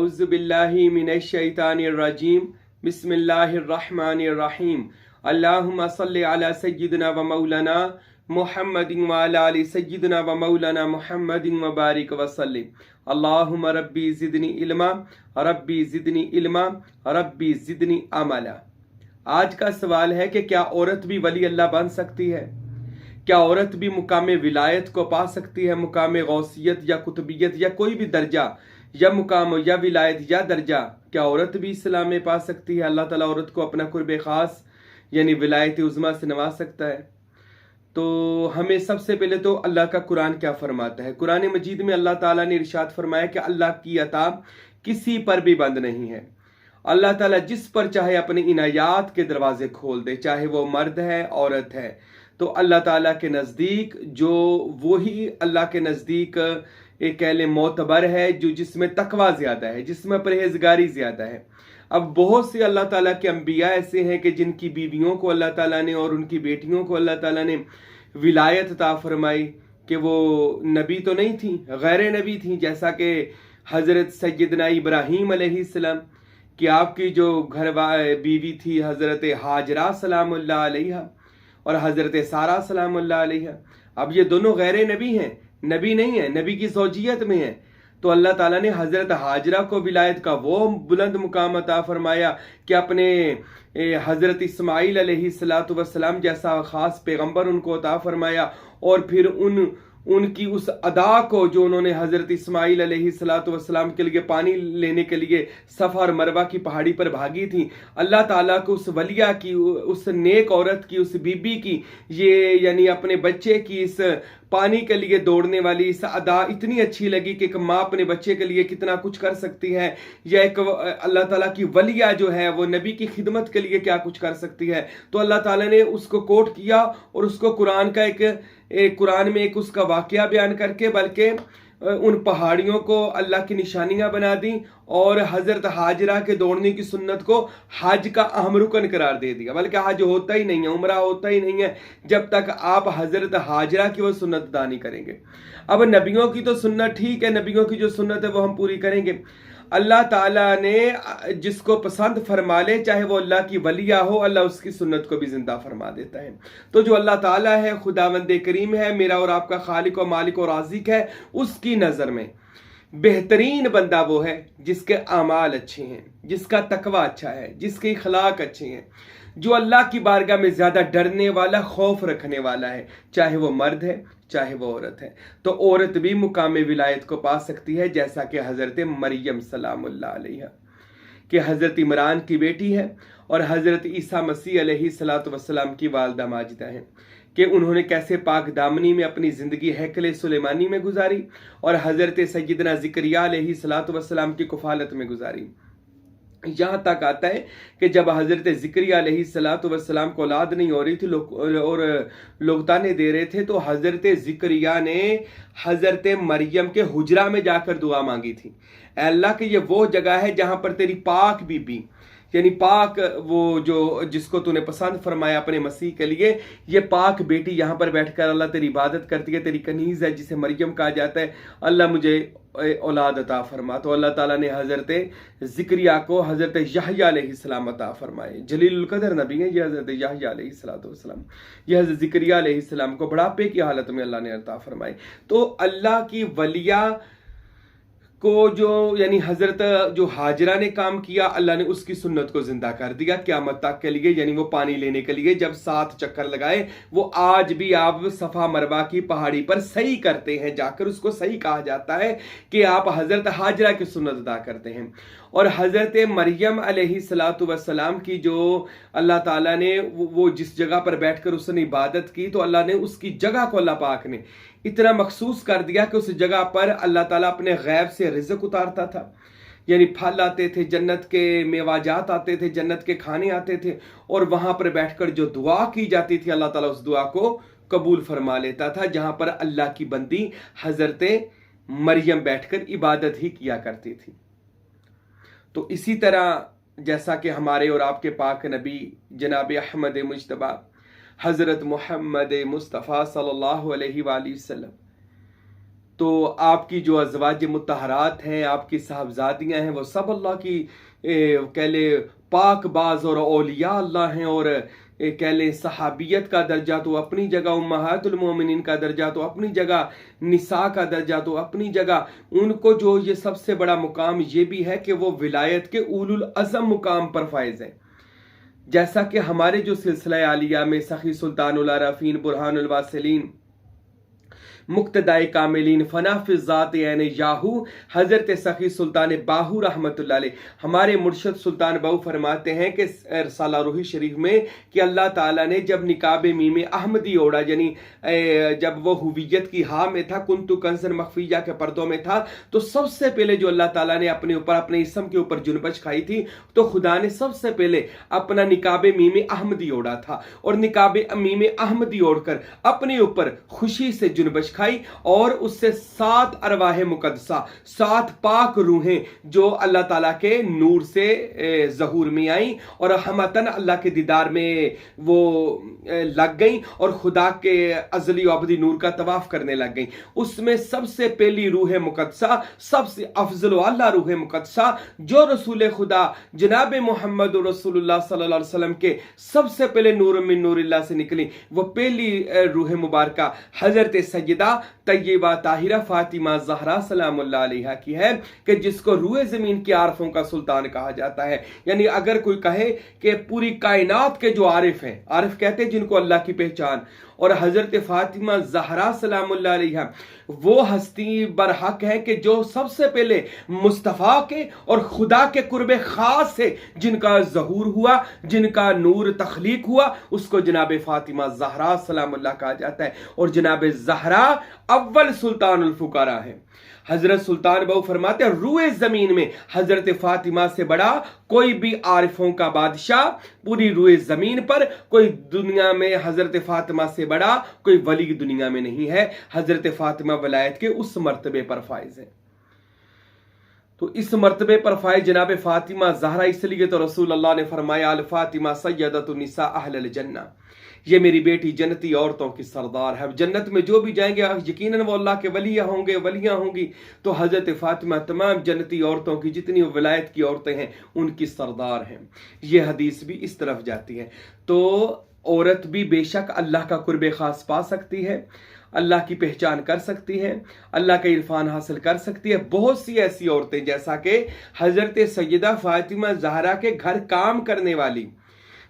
अऊज़ु बिल्लाहि मिनश शैतानिर रजीम बिस्मिल्लाहिर रहमानिर रहीम अल्लाहुम्मा सल्लि अला सय्यिदिना व मौलाना मुहम्मदिन व अला आलि सय्यिदिना व मौलाना मुहम्मदिन व बारिक व सल्लिम अल्लाहुम्मा रब्बी ज़िदनी इल्मा रब्बी ज़िदनी इल्मा रब्बी ज़िदनी अमला। आज का सवाल है कि क्या औरत भी वली अल्लाह बन सकती है? क्या औरत भी मुकाम विलायत को पा सकती है? मुकाम गौसियत या कुतुबियत या कोई भी दर्जा या मुकाम या विलायत या दर्जा क्या औरत भी इस्लाम में पा सकती है? अल्लाह ताला औरत को अपना कुर्ब खास यानी विलायत उज़्मा से नवाज सकता है। तो हमें सबसे पहले तो अल्लाह का कुरान क्या फरमाता है। कुरान मजीद में अल्लाह ताला ने इरशाद फरमाया कि अल्लाह की अता किसी पर भी बंद नहीं है। अल्लाह ताला जिस पर चाहे अपने इनायात के दरवाजे खोल दे, चाहे वो मर्द है औरत है। तो अल्लाह ताला के नज़दीक जो वही अल्लाह के नज़दीक एक कह लें मोतबर है जो जिसमें तकवा ज़्यादा है, जिसमें परहेजगारी ज़्यादा है। अब बहुत से अल्लाह ताला के अंबिया ऐसे हैं कि जिनकी बीवियों को अल्लाह ताला ने और उनकी बेटियों को अल्लाह ताला ने विलायत अता फरमाई कि वो नबी तो नहीं थी, गैर नबी थी। जैसा कि हज़रत सैयदना इब्राहीम अलैहिस्सलाम कि आपकी जो घर बीवी थी हज़रत हाजरा सलामुल्लाह अलैहा और हज़रत सारा सलामुल्लाह अलैहा। अब ये दोनों गैर नबी हैं, नबी नहीं है, नबी की ज़ौजियत में है। तो अल्लाह ताला ने हज़रत हाजरा को विलायत का वो बुलंद मुकाम अता फरमाया कि अपने हज़रत इस्माईल अलैहिस्सलातु वस्सलाम जैसा ख़ास पैगंबर उनको अता फरमाया। और फिर उनकी उस अदा को जो उन्होंने हज़रत इस्माईल अलैहिस्सलातु वस्सलाम के लिए पानी लेने के लिए सफ़ा और मरवा की पहाड़ी पर भागी थी, अल्लाह ताला को उस वलिया की, उस नेक औरत की, उस बीबी की ये यानी अपने बच्चे की इस पानी के लिए दौड़ने वाली इस अदा इतनी अच्छी लगी कि एक माँ अपने बच्चे के लिए कितना कुछ कर सकती है, या एक अल्लाह ताला की वलिया जो है वो नबी की खिदमत के लिए क्या कुछ कर सकती है। तो अल्लाह ताला ने उसको कोट किया और उसको कुरान का कुरान में एक उसका वाकया बयान करके बल्कि उन पहाड़ियों को अल्लाह की निशानियां बना दी और हज़रत हाजरा के दौड़ने की सुन्नत को हज का अहम रुकन करार दे दिया। बल्कि हज होता ही नहीं है, उम्रा होता ही नहीं है जब तक आप हज़रत हाजरा की वो सुन्नत अदा नहीं करेंगे। अब नबियों की तो सुन्नत ठीक है, नबियों की जो सुन्नत है वो हम पूरी करेंगे। अल्लाह ताला ने जिसको पसंद फरमा ले, चाहे वो अल्लाह की वलिया हो, अल्लाह उसकी सुन्नत को भी जिंदा फरमा देता है। तो जो अल्लाह ताला है, खुदावंद करीम है, मेरा और आपका खालिक और मालिक और राज़िक है, उसकी नज़र में बेहतरीन बंदा वो है जिसके आमाल अच्छे हैं, जिसका तकवा अच्छा है, जिसके इखलाक अच्छे हैं, जो अल्लाह की बारगाह में ज़्यादा डरने वाला, खौफ रखने वाला है, चाहे वो मर्द है चाहे वो औरत है। तो औरत भी मुकाम विलायत को पा सकती है, जैसा कि हज़रत मरियम सलामुल्लाह अलैहा कि हज़रत इमरान की बेटी है और हज़रत ईसा मसीह अलैहिस्सलातु वस्सलाम की वालदा माजिदा है कि उन्होंने कैसे पाक दामनी में अपनी ज़िंदगी हैकल सुलेमानी में गुजारी और हज़रत सैयदना ज़िकरिया अलैहिस्सलातु वस्सलाम की कुफालत में गुजारी। यहाँ तक आता है कि जब हज़रत ज़िकरिया अलैहिस्सलातु वस्सलाम को औलाद नहीं हो रही थी और लोग ताने दे रहे थे, तो हज़रत ज़िकरिया ने हज़रत मरियम के हुजरा में जाकर दुआ मांगी थी, अल्लाह कि ये वो जगह है जहाँ पर तेरी पाक बीबी यानी पाक वो जो जिसको तूने पसंद फरमाया अपने मसीह के लिए, ये पाक बेटी यहाँ पर बैठकर अल्लाह तेरी इबादत करती है, तेरी कनीज़ है जिसे मरियम कहा जाता है, अल्लाह मुझे औलाद अता फरमा। तो अल्लाह ताला ने हज़रत ज़िकरिया को हज़रत याहया अलैहिस्सलाम अता फरमाए। जलीलुल कदर नबी है ये हज़रत याहया अलैहिस्सलाम, ये हज़रत ज़िकरिया अलैहिस्सलाम को बुढ़ापे की हालत में अल्लाह ने अता फरमाए। तो अल्लाह की वलिया को जो यानी हज़रत जो हाजरा ने काम किया, अल्लाह ने उसकी सुन्नत को जिंदा कर दिया क़यामत तक के लिए। यानी वो पानी लेने के लिए जब 7 चक्कर लगाए, वो आज भी आप सफ़ा मरवा की पहाड़ी पर सही करते हैं, जाकर उसको सही कहा जाता है कि आप हज़रत हाजरा की सुन्नत अदा करते हैं। और हज़रत मरियम अलैहिस्सलातु वस्सलाम की जो अल्लाह ताला ने वो जिस जगह पर बैठकर उसने इबादत की, तो अल्लाह ने उसकी जगह को अल्लाह पाक ने इतना मखसूस कर दिया कि उस जगह पर अल्लाह ताला अपने गैब से रिज़्क़ उतारता था। यानी फल आते थे, जन्नत के मेवाजात आते थे, जन्नत के खाने आते थे, और वहाँ पर बैठकर जो दुआ की जाती थी अल्लाह ताला उस दुआ को कबूल फरमा लेता था, जहाँ पर अल्लाह की बंदी हज़रत मरियम बैठकर इबादत ही किया करती थी। तो इसी तरह जैसा कि हमारे और आपके पाक नबी जनाब अहमद मुज्तबा हज़रत मोहम्मद मुस्तफ़ा सल्लल्लाहु अलैहि वसल्लम تو آپ کی جو ازواج مطہرات ہیں، آپ کی صاحبزادیاں ہیں، وہ سب اللہ کی کہہ لے پاک باز اور اولیاء اللہ ہیں، اور کہہ لیں صحابیت کا درجہ تو اپنی جگہ، امہات المومنین کا درجہ تو اپنی جگہ، نساء کا درجہ تو اپنی جگہ، ان کو جو یہ سب سے بڑا مقام یہ بھی ہے کہ وہ ولایت کے اولو العزم مقام پر فائز ہیں. جیسا کہ ہمارے جو سلسلہ عالیہ میں سخی سلطان العارفین، برہان الواصلین، مقتدائے کاملین، فنا فی الذات عین یاہو، حضرت سخی سلطان باہو رحمۃ اللہ علیہ، ہمارے مرشد سلطان باہو فرماتے ہیں کہ رسالہ روحی شریف میں کہ اللہ تعالیٰ نے جب نقاب میم احمدی اوڑا، یعنی جب وہ ہویت کی ہاں میں تھا، کنتو کنزن مخفیہ کے پردوں میں تھا، تو سب سے پہلے جو اللہ تعالیٰ نے اپنے اوپر، اپنے اسم کے اوپر جنبش کھائی تھی، تو خدا نے سب سے پہلے اپنا نقاب میم احمدی اوڑا تھا، اور نقاب میم احمدی اوڑھ کر اپنے اوپر خوشی سے جنبش کھائی، اور اس سے 7 ارواح مقدسہ، 7 پاک روحیں جو اللہ تعالیٰ کے نور سے ظہور میں آئیں اور رحمتاً اللہ کے دیدار میں وہ لگ گئیں اور خدا کے ازلی و ابدی نور کا طواف کرنے لگ گئیں. اس میں سب سے پہلی روح مقدسہ، سب سے افضل و اعلیٰ روح مقدسہ جو رسول خدا جناب محمد رسول اللہ صلی اللہ علیہ وسلم کے سب سے پہلے نور من نور اللہ سے نکلی، وہ پہلی روح مبارکہ حضرت سیدہ طیبہ طاہرہ فاطمہ زہرا سلام اللہ علیہا کی ہے، کہ جس کو روئے زمین کے عارفوں کا سلطان کہا جاتا ہے. یعنی اگر کوئی کہے کہ پوری کائنات کے جو عارف ہیں، عارف کہتے ہیں جن کو اللہ کی پہچان، اور حضرت فاطمہ زہرا سلام اللہ علیہا وہ ہستی برحق ہے کہ جو سب سے پہلے مصطفیٰ کے اور خدا کے قرب خاص سے جن کا ظہور ہوا، جن کا نور تخلیق ہوا، اس کو جناب فاطمہ زہرا سلام اللہ کہا جاتا ہے. اور جناب زہرا اول سلطان الفقراء ہے. حضرت سلطان باہو فرماتے ہیں روئے زمین میں حضرت فاطمہ سے بڑا کوئی بھی عارفوں کا بادشاہ پوری روئے زمین پر، کوئی دنیا میں حضرت فاطمہ سے بڑا کوئی ولی دنیا میں نہیں ہے. حضرت فاطمہ ولایت کے اس مرتبے پر فائز ہے. تو اس مرتبے پر فائز جناب فاطمہ زہرا، اس لیے تو رسول اللہ نے فرمایا الفاطمہ سیدۃ النساء اہل الجنہ، یہ میری بیٹی جنتی عورتوں کی سردار ہے. جنت میں جو بھی جائیں گے یقیناً وہ اللہ کے ولیاں ہوں گے، ولیاں ہوں گی. تو حضرت فاطمہ تمام جنتی عورتوں کی، جتنی ولایت کی عورتیں ہیں، ان کی سردار ہیں. یہ حدیث بھی اس طرف جاتی ہے. تو عورت بھی بے شک اللہ کا قرب خاص پا سکتی ہے، اللہ کی پہچان کر سکتی ہے، اللہ کا عرفان حاصل کر سکتی ہے. بہت سی ایسی عورتیں جیسا کہ حضرت سیدہ فاطمہ زہرا کے گھر کام کرنے والی،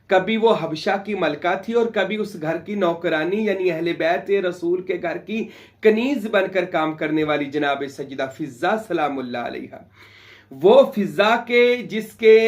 کبھی وہ حبشہ کی ملکہ تھی اور کبھی اس گھر کی نوکرانی، یعنی اہل بیت رسول کے گھر کی کنیز بن کر کام کرنے والی جناب سیدہ فضہ سلام اللہ علیہا. وہ فضہ کے جس کے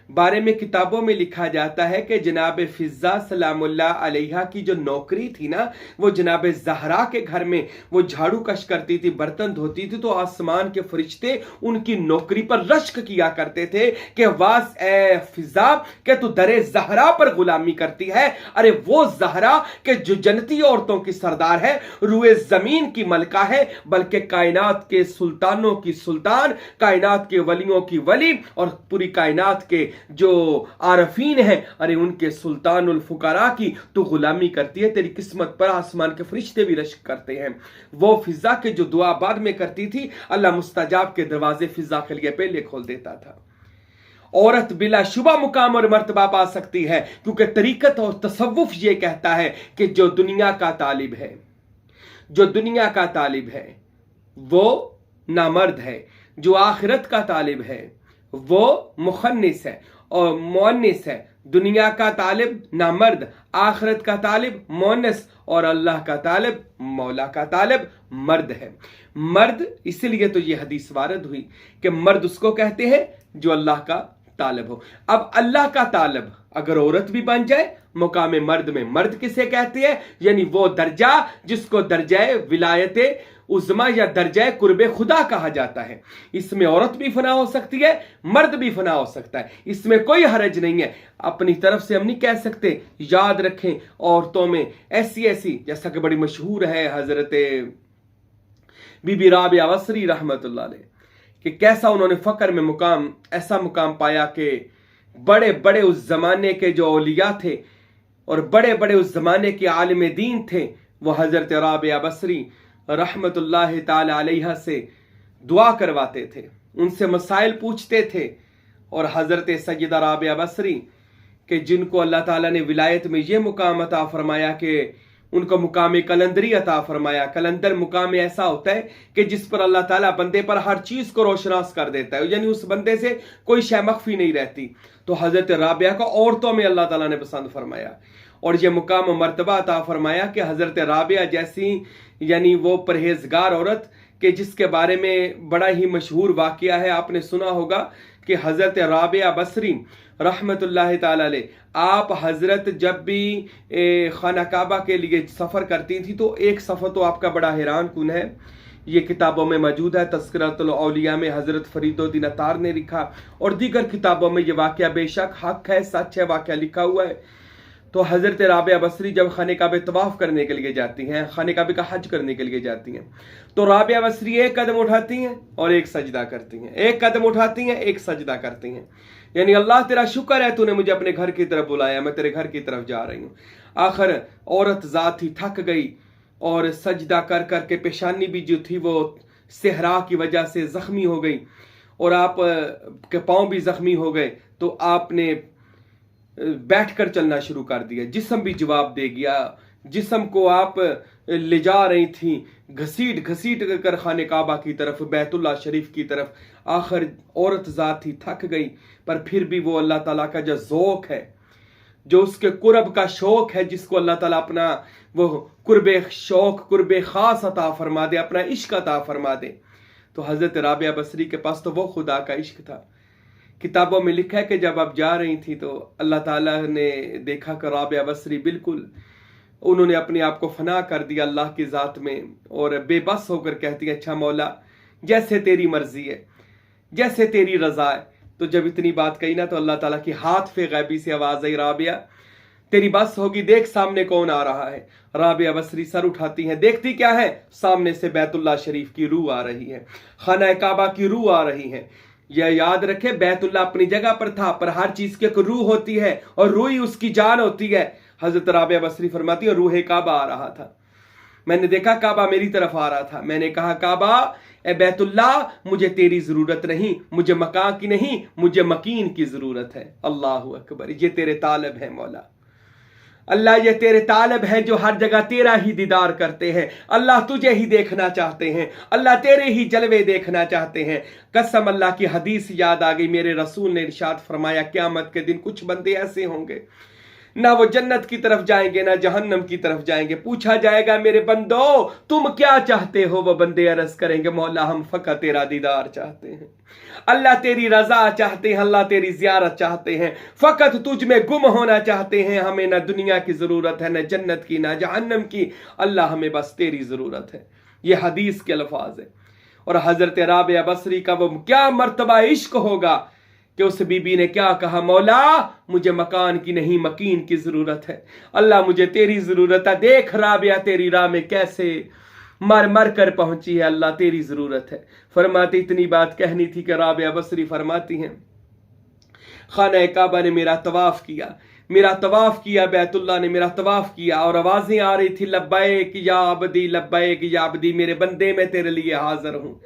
بارے میں کتابوں میں لکھا جاتا ہے کہ جناب فضہ سلام اللہ علیہا کی جو نوکری تھی نا، وہ جناب زہرا کے گھر میں وہ جھاڑو کش کرتی تھی، برتن دھوتی تھی، تو آسمان کے فرشتے ان کی نوکری پر رشک کیا کرتے تھے کہ واس اے فضہ کہ تو در زہرا پر غلامی کرتی ہے. ارے وہ زہرا کہ جو جنتی عورتوں کی سردار ہے، روئے زمین کی ملکہ ہے، بلکہ کائنات کے سلطانوں کی سلطان، کائنات کے ولیوں کی ولی، اور پوری کائنات کے جو عارفین ہیں، ارے ان کے سلطان الفقراء کی تو غلامی کرتی ہے. تیری قسمت پر آسمان کے فرشتے بھی رشک کرتے ہیں. وہ فضہ کے جو دعا بعد میں کرتی تھی، اللہ مستجاب کے دروازے فضہ کے لیے پہلے کھول دیتا تھا. عورت بلا شبہ مقام اور مرتبہ پا سکتی ہے، کیونکہ طریقت اور تصوف یہ کہتا ہے کہ جو دنیا کا طالب ہے، جو دنیا کا طالب ہے وہ نامرد ہے، جو آخرت کا طالب ہے وہ مخنث ہے اور مؤنث ہے. دنیا کا طالب نامرد، آخرت کا طالب مؤنث، اور اللہ کا طالب، مولا کا طالب مرد ہے. مرد اس لیے تو یہ حدیث وارد ہوئی کہ مرد اس کو کہتے ہیں جو اللہ کا طالب ہو. اب اللہ کا طالب اگر عورت بھی بن جائے مقام مرد میں، مرد کسے کہتے ہیں؟ یعنی وہ درجہ جس کو درجہ ولایت عظما یا درجہ قرب خدا کہا جاتا ہے. اس میں عورت بھی فنا ہو سکتی ہے، مرد بھی فنا ہو سکتا ہے، اس میں کوئی حرج نہیں ہے. اپنی طرف سے ہم نہیں کہہ سکتے. یاد رکھیں عورتوں میں ایسی جیسا کہ بڑی مشہور ہے حضرت بی بی رابعہ وصری رحمت اللہ علیہ، کہ کیسا انہوں نے فقر میں مقام، ایسا مقام پایا کہ بڑے بڑے اس زمانے کے جو اولیاء تھے اور بڑے بڑے اس زمانے کے عالم دین تھے، وہ حضرت رابعہ بصری रहमत उल्लाह ताला अलैहा से दुआ करवाते थे, उनसे मसाइल पूछते थे। और हज़रत सैयदा राबिया बसरी कि जिनको अल्लाह ताला ने विलायत में ये मुकाम अता फरमाया कि उनको मुकाम कलंदरी अता फरमाया। कलंदर मुकाम ऐसा होता है कि जिस पर अल्लाह ताला बंदे पर हर चीज़ को रोशनास कर देता है, यानी उस बंदे से कोई शय मख्फी नहीं रहती। तो हज़रत राबिया को औरतों में अल्लाह ताला ने पसंद फरमाया और ये मुकाम मर्तबा अता फरमाया कि हज़रत राबिया जैसी यानी वो परहेजगार औरत कि जिसके बारे में बड़ा ही मशहूर वाक़या है, आपने सुना होगा कि हज़रत राबिया बसरी रहमतुल्लाह ताला अलैह आप हज़रत जब भी खाना काबा के लिए सफ़र करती थी तो एक सफ़र तो आपका बड़ा हैरान कुन है, ये किताबों में मौजूद है। तज़किरतुल औलिया में हज़रत फरीदुद्दीन अतार ने लिखा और दीगर किताबों में ये वाक़या बेशक हक है, सच है, वाक़या लिखा हुआ है। तो हज़रत राबिया बसरी जब खाने काबे तवाफ़ करने के लिए जाती हैं, खाने काबे का हज करने के लिए जाती हैं, तो राबिया बसरी एक कदम उठाती हैं और एक सजदा करती हैं, एक कदम उठाती हैं एक सजदा करती हैं। यानी अल्लाह तेरा शुक्र है तूने मुझे अपने घर की तरफ बुलाया, मैं तेरे घर की तरफ जा रही हूँ। आखिर औरत ज़ात ही थक गई और सजदा कर कर के पेशानी भी जो थी वो सहरा की वजह से ज़ख्मी हो गई और आप के पाँव भी ज़ख्मी हो गए। तो आपने बैठकर चलना शुरू कर दिया, जिस्म भी जवाब दे गया। जिस्म को आप ले जा रही थी घसीट घसीट कर खाने काबा की तरफ, बैतुल्ला शरीफ की तरफ। आखिर औरत ज़ात ही थक गई, पर फिर भी वो अल्लाह ताला का जो ज़ौक़ है, जो उसके कुर्ब का शौक़ है, जिसको अल्लाह ताला अपना वो कुर्बे शौक़ कुर्बे ख़ास अता फरमा दे, अपना इश्क अता फरमा दे। तो हज़रत राबिया बसरी के पास तो वो खुदा का इश्क था। किताबों में लिखा है कि जब आप जा रही थी तो अल्लाह ताला ने देखा कि राबिया बसरी बिल्कुल उन्होंने अपने आप को फना कर दिया अल्लाह की ज़ात में और बेबस होकर कहती है, अच्छा मौला जैसे तेरी मर्जी है, जैसे तेरी रज़ा है। तो जब इतनी बात कही ना तो अल्लाह ताला की हाथ पे गैबी से आवाज़ आई, राबिया तेरी बस होगी, देख सामने कौन आ रहा है। राबिया बसरी सर उठाती हैं, देखती क्या है, सामने से बैतुल्ला शरीफ की रूह आ रही है, खाना काबा की रूह आ रही है। यह याद रखे, बैतुल्ला अपनी जगह पर था, पर हर चीज की एक रूह होती है और रूह ही उसकी जान होती है। हजरत राबिया बसरी फरमाती है, रूह काबा आ रहा था, मैंने देखा काबा मेरी तरफ आ रहा था, मैंने कहा काबा ए बैतुल्ला मुझे तेरी जरूरत नहीं, मुझे मकान की नहीं, मुझे मकीन की जरूरत है। अल्लाह अकबर, ये तेरे तालब है मौला, अल्लाह ये तेरे तालब हैं जो हर जगह तेरा ही दीदार करते हैं। अल्लाह तुझे ही देखना चाहते हैं, अल्लाह तेरे ही जलवे देखना चाहते हैं। कसम अल्लाह की हदीस याद आ गई, मेरे रसूल ने इरशाद फरमाया क़यामत के दिन कुछ बंदे ऐसे होंगे ना वो जन्नत की तरफ जाएंगे ना जहन्नम की तरफ जाएंगे। पूछा जाएगा मेरे बंदो तुम क्या चाहते हो, वो बंदे अर्ज करेंगे मौला हम फकत तेरा दीदार चाहते हैं, अल्लाह तेरी रजा चाहते हैं, अल्लाह तेरी ज़ियारत चाहते हैं, फकत तुझ में गुम होना चाहते हैं। हमें ना दुनिया की ज़रूरत है, ना जन्नत की, ना जहन्नम की, अल्लाह हमें बस तेरी ज़रूरत है। ये हदीस के अल्फाज है। और हज़रत राबिया बसरी का वो क्या मर्तबा इश्क होगा कि उस बीबी ने क्या कहा, मौला मुझे मकान की नहीं मकीन की ज़रूरत है, अल्लाह मुझे तेरी ज़रूरत है। देख राबिया तेरी राह में कैसे मर मर कर पहुंची है, अल्लाह तेरी ज़रूरत है। फरमाती इतनी बात कहनी थी कि राबिया बसरी फरमाती हैं, खाना काबा ने मेरा तवाफ़ किया, मेरा तवाफ़ किया, बैतुल्ला ने मेरा तवाफ़ किया और आवाज़ें आ रही थी, लब्बैक या अब्दी, लब्बैक या अब्दी, मेरे बंदे मैं तेरे लिए हाजिर हूँ।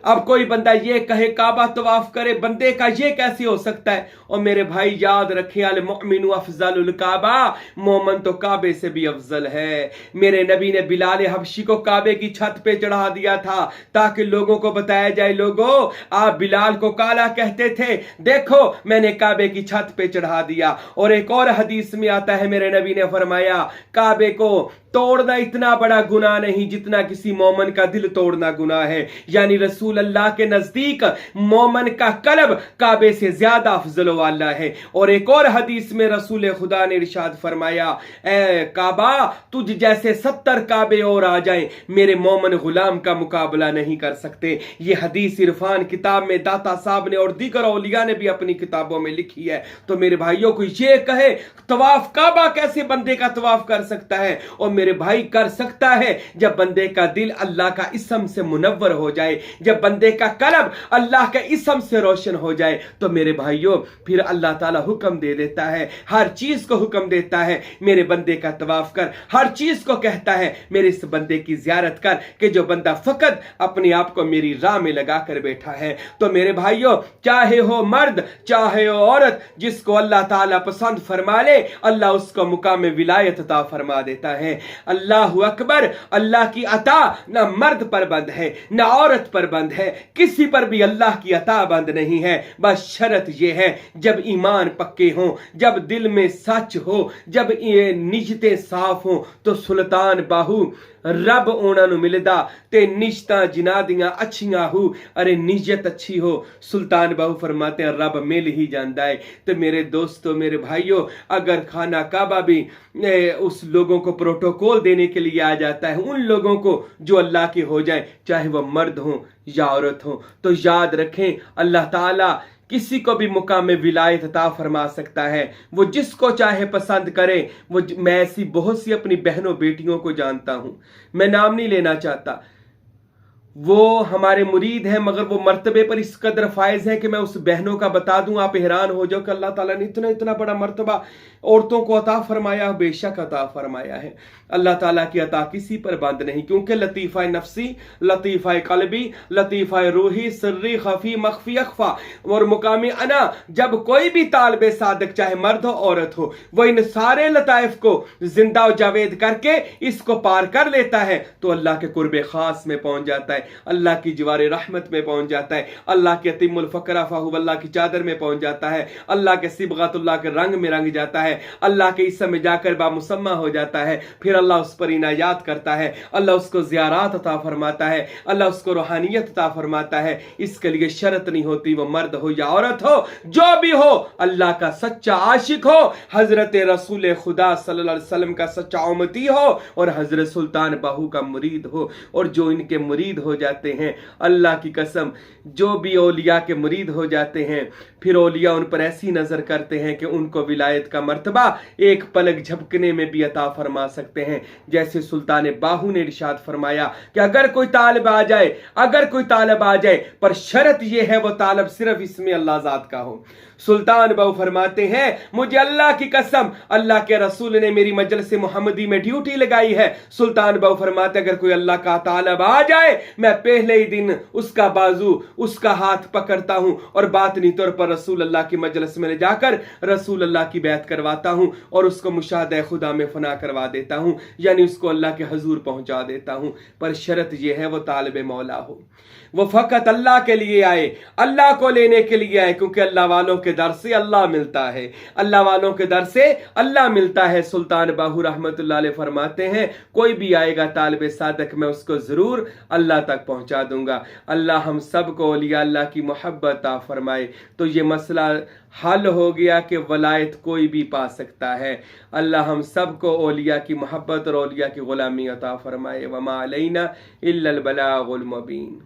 अब कोई बंदा ये कहे काबा तवाफ करे, बंदे का ये कैसे हो सकता है। और मेरे भाई याद रखें, अल मुमिनु अफजलुल काबा, मोमन तो काबे से भी अफजल है। मेरे नबी ने बिलाल हबशी को काबे की छत पे चढ़ा दिया था ताकि लोगों को बताया जाए, लोगों आप बिलाल को काला कहते थे, देखो मैंने काबे की छत पे चढ़ा दिया। और एक और हदीस में आता है, मेरे नबी ने फरमाया काबे को तोड़ना इतना बड़ा गुनाह नहीं जितना किसी मोमन का दिल तोड़ना गुनाह है। यानी रसूल अल्लाह के नजदीक मोमन का कल्ब काबे से ज्यादा अफजल वाला है। और एक और हदीस में रसूल खुदा ने इरशाद फरमाया, ए काबा तुझ जैसे 70 काबे और आ जाएं, मेरे मोमन गुलाम का मुकाबला नहीं कर सकते। ये हदीस इरफान किताब में दाता साहब ने और दीगर औलिया ने भी अपनी किताबों में लिखी है। तो मेरे भाइयों को ये कहे तवाफ काबा कैसे बंदे का तवाफ कर सकता है। और میرے بھائی کر سکتا ہے جب بندے کا دل اللہ کا اسم سے منور ہو جائے، جب بندے کا قلب اللہ کے اسم سے روشن ہو جائے تو میرے بھائیوں پھر اللہ تعالیٰ حکم دے دیتا ہے، ہر چیز کو حکم دیتا ہے میرے بندے کا طواف کر، ہر چیز کو کہتا ہے میرے اس بندے کی زیارت کر، کہ جو بندہ فقط اپنے آپ کو میری راہ میں لگا کر بیٹھا ہے۔ تو میرے بھائیوں چاہے ہو مرد چاہے ہو عورت، جس کو اللہ تعالیٰ پسند فرما لے اللہ اس کو مقام ولایت عطا فرما دیتا ہے۔ اللہ اکبر، اللہ کی عطا نہ مرد پر بند ہے نہ عورت پر بند ہے، کسی پر بھی اللہ کی عطا بند نہیں ہے، بس شرط یہ ہے جب ایمان پکے ہوں، جب دل میں سچ ہو، جب یہ نیتیں صاف ہوں تو سلطان باہو رب اونا نو ملدا تے نشتاں جنادیاں اچھیاں ہو، ارے نیت اچھی ہو سلطان باہو فرماتے ہیں رب مل ہی جاندا ہے۔ تو میرے دوستو میرے بھائیوں اگر خانہ کعبہ بھی اس لوگوں کو پروٹوکول دینے کے لیے آ جاتا ہے، ان لوگوں کو جو اللہ کے ہو جائیں چاہے وہ مرد ہوں یا عورت ہوں، تو یاد رکھیں اللہ تعالیٰ کسی کو بھی مقام ولایت عطا فرما سکتا ہے، وہ جس کو چاہے پسند کرے۔ میں ایسی بہت سی اپنی بہنوں بیٹیوں کو جانتا ہوں، میں نام نہیں لینا چاہتا، وہ ہمارے مرید ہیں مگر وہ مرتبے پر اس قدر فائز ہیں کہ میں اس بہنوں کا بتا دوں آپ حیران ہو جاؤ کہ اللہ تعالیٰ نے اتنا بڑا مرتبہ عورتوں کو عطا فرمایا، بے شک عطا فرمایا ہے۔ اللہ تعالیٰ کی عطا کسی پر بند نہیں، کیونکہ لطیفہ نفسی، لطیفہ قلبی، لطیفہ روحی، سری خفی مخفی اخفا اور مقامی انا، جب کوئی بھی طالب صادق چاہے مرد ہو عورت ہو وہ ان سارے لطائف کو زندہ و جاوید کر کے اس کو پار کر لیتا ہے تو اللہ کے قرب خاص میں پہنچ جاتا ہے، اللہ کی جوار رحمت میں پہنچ جاتا ہے، اللہ کے اتم الفقرہ فہو اللہ کی چادر میں پہنچ جاتا ہے، اللہ کے صبغت اللہ کے رنگ میں رنگ جاتا ہے، اللہ کے اسم میں جا کر بامسمہ ہو جاتا ہے، پھر اللہ اس پر عنایات کرتا ہے، اللہ اس کو زیارات عطا فرماتا ہے، اللہ اس کو روحانیت عطا فرماتا ہے۔ اس کے لیے شرط نہیں ہوتی وہ مرد ہو یا عورت ہو، جو بھی ہو اللہ کا سچا عاشق ہو، حضرت رسول خدا صلی اللہ علیہ وسلم کا سچا امتی ہو اور حضرت سلطان باہو کا مرید ہو، اور جو ان کے مرید ہو جاتے ہیں اللہ کی قسم جو بھی اولیاء کے مرید ہو جاتے ہیں پھر اولیاء ان پر ایسی نظر کرتے ہیں کہ ان کو ولایت کا مرتبہ ایک پلک جھپکنے میں بھی عطا فرما سکتے ہیں، جیسے سلطان باہو نے ارشاد فرمایا کہ اگر کوئی طالب آ جائے پر شرط یہ ہے وہ طالب صرف اسم اللہ ذات کا ہو۔ سلطان باہو فرماتے ہیں مجھے اللہ کی قسم اللہ کے رسول نے میری مجلس محمدی میں ڈیوٹی لگائی ہے، سلطان باہو فرماتے اگر کوئی اللہ کا طالب آ جائے میں پہلے ہی دن اس کا بازو اس کا ہاتھ پکڑتا ہوں اور باطنی طور پر رسول اللہ کی مجلس میں لے جا کر رسول اللہ کی بیعت کرواتا ہوں اور اس کو مشاہدہ خدا میں فنا کروا دیتا ہوں، یعنی اس کو اللہ کے حضور پہنچا دیتا ہوں، پر شرط یہ ہے وہ طالب مولا ہو، وہ فقط اللہ کے لیے آئے، اللہ کو لینے کے لیے آئے، کیونکہ اللہ والوں کے در سے اللہ ملتا ہے، اللہ والوں کے در سے اللہ ملتا ہے۔ سلطان باہو رحمت اللہ علیہ فرماتے ہیں کوئی بھی آئے گا طالب صادق میں اس کو ضرور اللہ تک پہنچا دوں گا۔ اللہ ہم سب کو اولیاء اللہ کی محبت عطا فرمائے۔ تو یہ مسئلہ حل ہو گیا کہ ولایت کوئی بھی پا سکتا ہے۔ اللہ ہم سب کو اولیاء کی محبت اور اولیاء کی غلامی عطا فرمائے۔ وما علینا الا البلاغ المبین۔